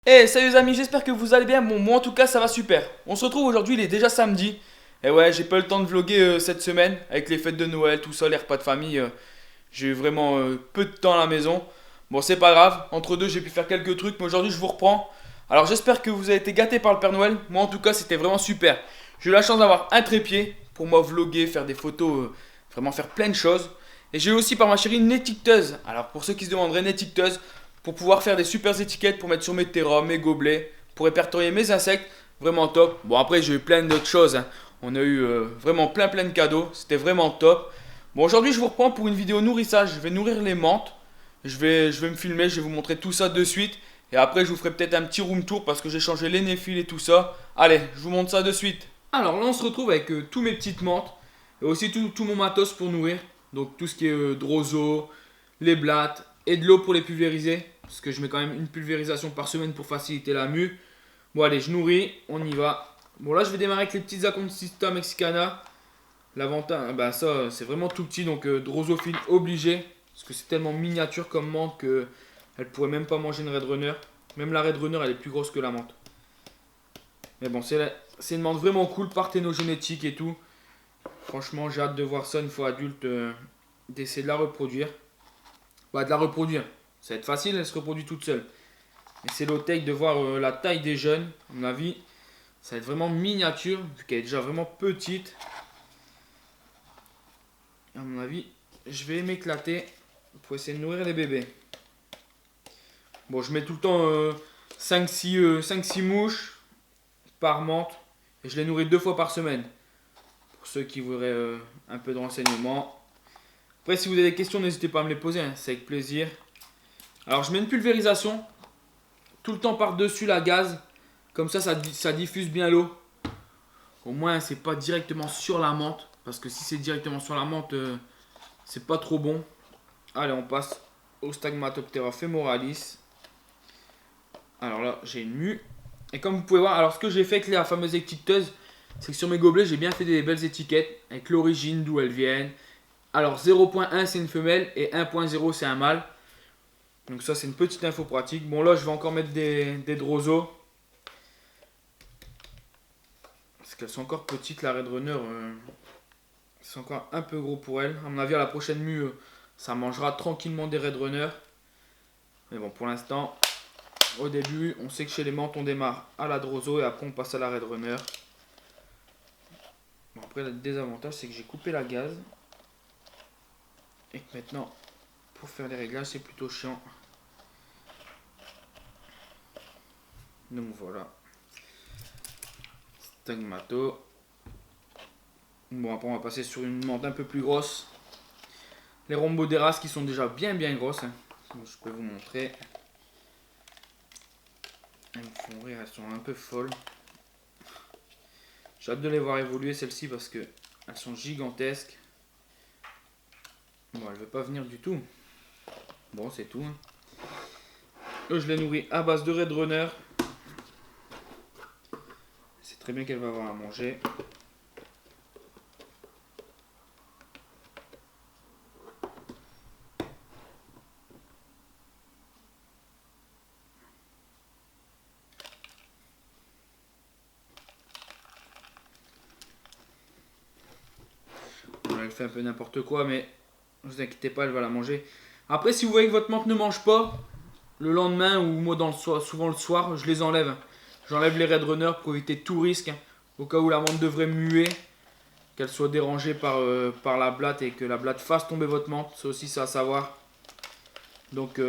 Hey, salut les amis, j'espère que vous allez bien. Bon, moi en tout cas, ça va super. On se retrouve aujourd'hui, il est déjà samedi. Et ouais, j'ai pas eu le temps de vlogger cette semaine avec les fêtes de Noël, tout ça, les repas de famille. J'ai eu vraiment peu de temps à la maison. Bon, c'est pas grave. Entre deux, j'ai pu faire quelques trucs, mais aujourd'hui, je vous reprends. Alors, j'espère que vous avez été gâtés par le Père Noël. Moi en tout cas, c'était vraiment super. J'ai eu la chance d'avoir un trépied pour moi vlogger, faire des photos, vraiment faire plein de choses. Et j'ai eu aussi par ma chérie une étiqueteuse. Alors, pour ceux qui se demanderaient, une étiqueteuse pour pouvoir faire des super étiquettes pour mettre sur mes terras, mes gobelets, pour répertorier mes insectes. Vraiment top. Bon, après, j'ai eu plein d'autres choses, hein. On a eu vraiment plein de cadeaux. C'était vraiment top. Bon, aujourd'hui, je vous reprends pour une vidéo nourrissage. Je vais nourrir les menthes. Je vais me filmer, je vais vous montrer tout ça de suite. Et après, je vous ferai peut-être un petit room tour parce que j'ai changé les néfils et tout ça. Allez, je vous montre ça de suite. Alors là, on se retrouve avec tous mes petites menthes et aussi tout mon matos pour nourrir. Donc tout ce qui est droso, les blattes et de l'eau pour les pulvériser. Parce que je mets quand même une pulvérisation par semaine pour faciliter la mue. Bon, allez, je nourris, on y va. Bon, là, je vais démarrer avec les petites Aconcista mexicana. L'avantage, bah ça, c'est vraiment tout petit, donc drosophile obligé. Parce que c'est tellement miniature comme menthe que elle pourrait même pas manger une Red Runner. Même la Red Runner, elle est plus grosse que la menthe. Mais bon, c'est une menthe vraiment cool, parthénogénétique et tout. Franchement, j'ai hâte de voir ça une fois adulte, d'essayer de la reproduire. Bah, de la reproduire. Ça va être facile, elle se reproduit toute seule. Et c'est low-tech de voir la taille des jeunes. À mon avis, ça va être vraiment miniature, vu qu'elle est déjà vraiment petite. À mon avis, je vais m'éclater pour essayer de nourrir les bébés. Bon, je mets tout le temps 5-6 mouches par menthe. Et je les nourris 2 fois par semaine. Pour ceux qui voudraient un peu de renseignements. Après, si vous avez des questions, n'hésitez pas à me les poser, hein, c'est avec plaisir. Alors, je mets une pulvérisation tout le temps par-dessus la gaz. Comme ça diffuse bien l'eau. Au moins, c'est pas directement sur la menthe. Parce que si c'est directement sur la menthe, c'est pas trop bon. Allez, on passe au Stagmatoptera femoralis. Alors là, j'ai une mue. Et comme vous pouvez voir, alors ce que j'ai fait avec la fameuse étiqueteuse, c'est que sur mes gobelets, j'ai bien fait des belles étiquettes avec l'origine, d'où elles viennent. Alors 0.1 c'est une femelle et 1.0 c'est un mâle. Donc ça c'est une petite info pratique. Bon là je vais encore mettre des drosos. Parce qu'elles sont encore petites, la Red Runner. C'est encore un peu gros pour elles. À mon avis à la prochaine mue, ça mangera tranquillement des Red Runner. Mais bon pour l'instant, au début on sait que chez les menthes on démarre à la droso et après on passe à la Red Runner. Bon après le désavantage c'est que j'ai coupé la gaz. Et que maintenant pour faire les réglages c'est plutôt chiant. Donc voilà. Stagmato. Bon, après, on va passer sur une menthe un peu plus grosse. Les Rhomboderas qui sont déjà bien grosses, hein. Je peux vous montrer. Elles me font rire, elles sont un peu folles. J'ai hâte de les voir évoluer celles-ci parce que elles sont gigantesques. Bon, elle veut pas venir du tout. Bon, c'est tout, hein. Eux, je les nourris à base de Red Runner. C'est très bien qu'elle va avoir à manger. Bon, elle fait un peu n'importe quoi, mais ne vous inquiétez pas, elle va la manger. Après, si vous voyez que votre menthe ne mange pas, le lendemain ou moi dans le soir, souvent le soir, je les enlève. J'enlève les Red Runner pour éviter tout risque, hein. Au cas où la menthe devrait muer, qu'elle soit dérangée par la blatte et que la blatte fasse tomber votre menthe. Ça aussi, c'est à savoir. Donc,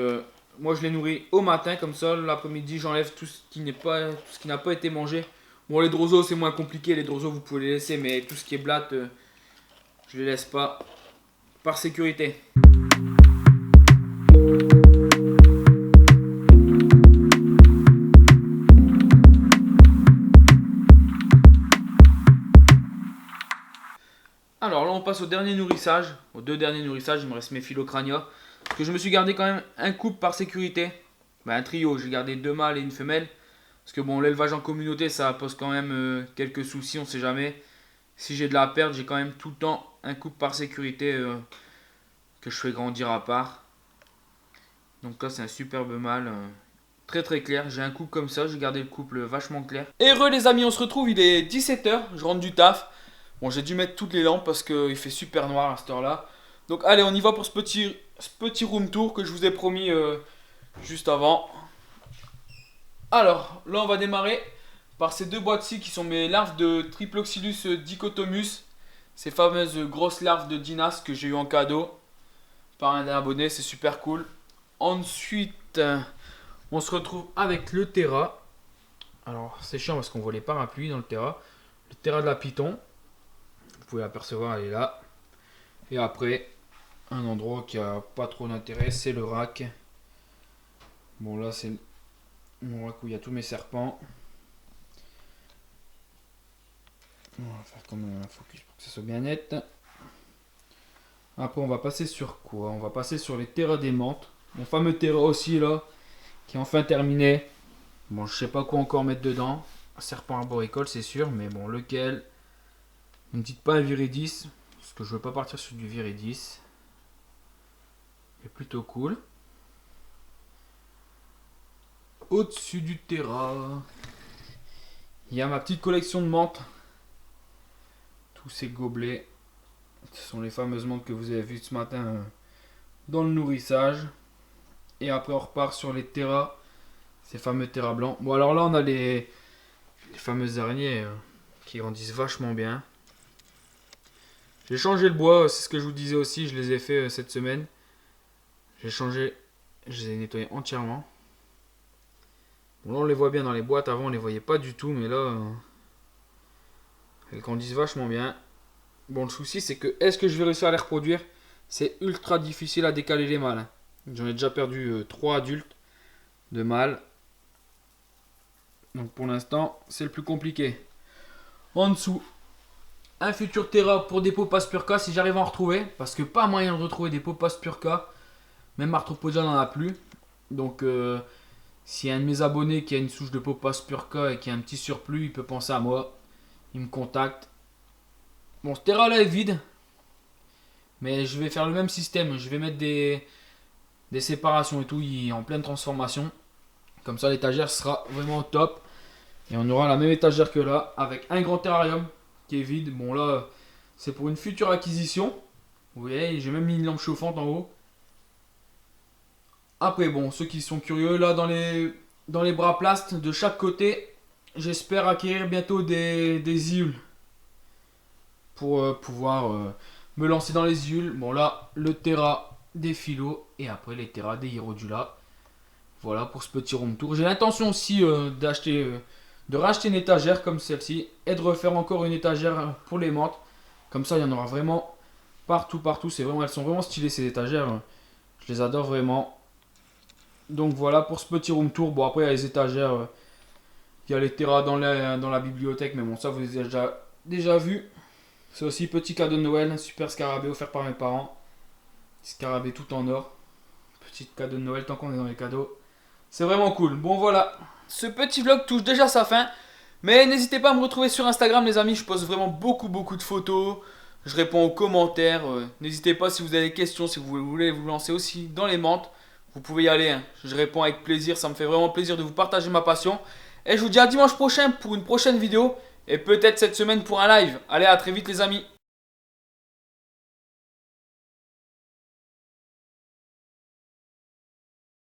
moi, je les nourris au matin, comme ça. L'après-midi, j'enlève tout ce qui n'a pas été mangé. Bon, les drosos, c'est moins compliqué. Les drosos, vous pouvez les laisser, mais tout ce qui est blatte, je les laisse pas par sécurité. Alors là, on passe au dernier nourrissage. Aux deux derniers nourrissages, il me reste mes Philocrania. Parce que je me suis gardé quand même un couple par sécurité. Ben, un trio, j'ai gardé 2 mâles et une femelle. Parce que bon, l'élevage en communauté, ça pose quand même quelques soucis, on sait jamais. Si j'ai de la perte, j'ai quand même tout le temps un couple par sécurité que je fais grandir à part. Donc là, c'est un superbe mâle Très très clair. J'ai un couple comme ça. J'ai gardé le couple vachement clair. Heureux les amis, on se retrouve. Il est 17h. Je rentre du taf. Bon, j'ai dû mettre toutes les lampes parce qu'il fait super noir à cette heure-là. Donc allez, on y va pour ce petit room tour que je vous ai promis juste avant. Alors, là on va démarrer par ces deux boîtes-ci qui sont mes larves de Triploxylus dichotomus. Ces fameuses grosses larves de Dinas que j'ai eu en cadeau par un abonné, c'est super cool. Ensuite, on se retrouve avec le Terra. Alors, c'est chiant parce qu'on voit les parapluies dans le Terra. Le Terra de la Python. Vous pouvez l'apercevoir, elle est là. Et après, un endroit qui a pas trop d'intérêt, c'est le rack. Bon, là, c'est mon rack où il y a tous mes serpents. On va faire comme un focus pour que ça soit bien net. Après, on va passer sur quoi? On va passer sur les terras des menthes. Mon fameux terra aussi, là, qui est enfin terminé. Bon, je sais pas quoi encore mettre dedans. Un serpent arboricole, c'est sûr, mais bon, lequel? Ne me dites pas un viridis, parce que je veux pas partir sur du viridis. C'est plutôt cool. Au-dessus du terra, il y a ma petite collection de menthes. Tous ces gobelets. Ce sont les fameuses menthes que vous avez vues ce matin dans le nourrissage. Et après on repart sur les terras. Ces fameux terras blancs. Bon alors là on a les fameuses araignées qui grandissent vachement bien. J'ai changé le bois, c'est ce que je vous disais aussi, je les ai fait cette semaine. J'ai changé, je les ai nettoyés entièrement. Bon là on les voit bien dans les boîtes, avant on les voyait pas du tout, mais là elles grandissent vachement bien. Bon, le souci, c'est que est-ce que je vais réussir à les reproduire? C'est ultra difficile à décaler les mâles. J'en ai déjà perdu 3 adultes de mâles. Donc pour l'instant, c'est le plus compliqué. En dessous, un futur terra pour des Popas Purca si j'arrive à en retrouver. Parce que pas moyen de retrouver des Popas Purca. Même Arthropodia n'en a plus. Donc s'il y a un de mes abonnés qui a une souche de Popas Purca et qui a un petit surplus, il peut penser à moi. Il me contacte. Bon, ce terra là est vide. Mais je vais faire le même système. Je vais mettre des séparations et tout en pleine transformation. Comme ça, l'étagère sera vraiment top. Et on aura la même étagère que là. Avec un grand terrarium qui est vide. Bon, là, c'est pour une future acquisition. Vous voyez, j'ai même mis une lampe chauffante en haut. Après, bon, ceux qui sont curieux, là, dans les bras plastes de chaque côté, j'espère acquérir bientôt des iules. Pour pouvoir me lancer dans les iules. Bon là, le terra des philos et après les terras des hierodula. Voilà pour ce petit room tour. J'ai l'intention aussi de racheter une étagère comme celle-ci et de refaire encore une étagère pour les menthes. Comme ça, il y en aura vraiment partout. Elles sont vraiment stylées ces étagères. Je les adore vraiment. Donc voilà pour ce petit room tour. Bon après, il y a les étagères. Il y a les terras dans la bibliothèque. Mais bon, ça vous les avez déjà vu. C'est aussi petit cadeau de Noël, un super scarabée offert par mes parents. Scarabée tout en or. Petit cadeau de Noël tant qu'on est dans les cadeaux. C'est vraiment cool. Bon voilà, ce petit vlog touche déjà sa fin. Mais n'hésitez pas à me retrouver sur Instagram les amis. Je poste vraiment beaucoup de photos. Je réponds aux commentaires. N'hésitez pas si vous avez des questions, si vous voulez vous lancer aussi dans les menthes. Vous pouvez y aller. Je réponds avec plaisir. Ça me fait vraiment plaisir de vous partager ma passion. Et je vous dis à dimanche prochain pour une prochaine vidéo. Et peut-être cette semaine pour un live. Allez, à très vite les amis.